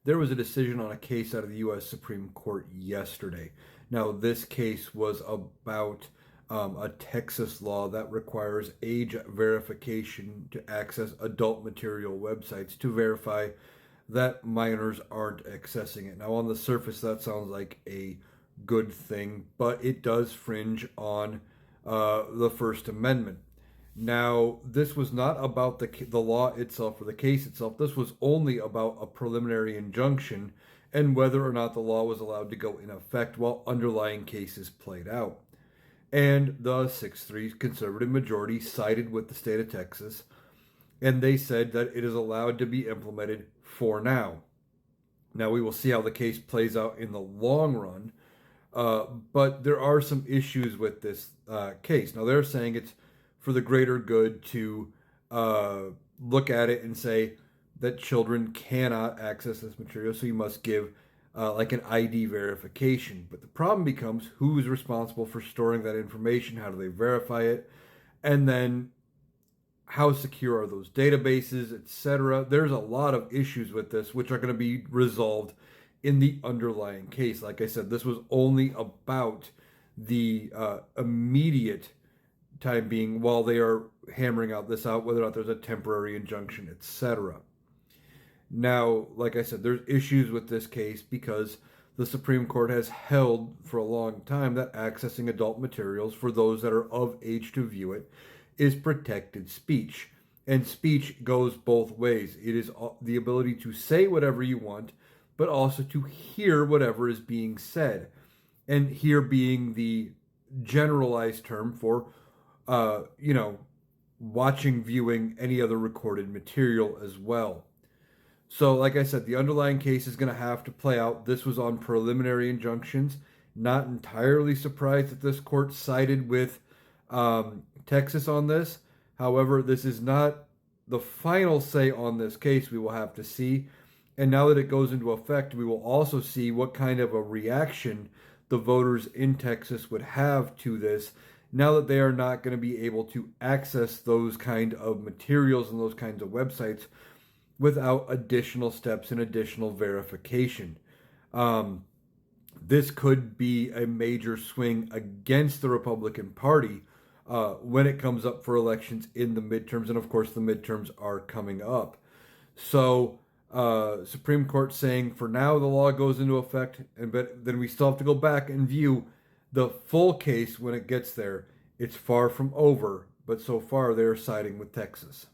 there was a decision on a case out of the U.S. Supreme Court yesterday. Now, this case was about a Texas law that requires age verification to access adult material websites to verify that minors aren't accessing it. Now, on the surface, that sounds like a good thing, but it does fringe on the First Amendment. Now, this was not about the law itself or the case itself. This was only about a preliminary injunction and whether or not the law was allowed to go in effect while underlying cases played out. And the 6-3 conservative majority sided with the state of Texas, and they said that it is allowed to be implemented for now. Now, we will see how the case plays out in the long run, but there are some issues with this case. Now, they're saying it's for the greater good to look at it and say that children cannot access this material, so you must give like an ID verification. But the problem becomes who's responsible for storing that information, how do they verify it, and then how secure are those databases, etc. There's a lot of issues with this, which are going to be resolved in the underlying case. Like I said, this was only about the immediate time being while they are hammering out whether or not there's a temporary injunction, etc. Now, like I said, there's issues with this case because the Supreme Court has held for a long time that accessing adult materials for those that are of age to view it is protected speech. And speech goes both ways. It is the ability to say whatever you want, but also to hear whatever is being said. And hear being the generalized term for, watching, viewing any other recorded material as well. So, like I said, the underlying case is going to have to play out. This was on preliminary injunctions. Not entirely surprised that this court sided with Texas on this. However, this is not the final say on this case. We will have to see. And now that it goes into effect, we will also see what kind of a reaction the voters in Texas would have to this now that they are not going to be able to access those kind of materials and those kinds of websites without additional steps and additional verification. This could be a major swing against the Republican Party when it comes up for elections in the midterms. And of course, the midterms are coming up. So, Supreme Court saying for now the law goes into effect, but then we still have to go back and view the full case when it gets there. It's far from over, but so far they're siding with Texas.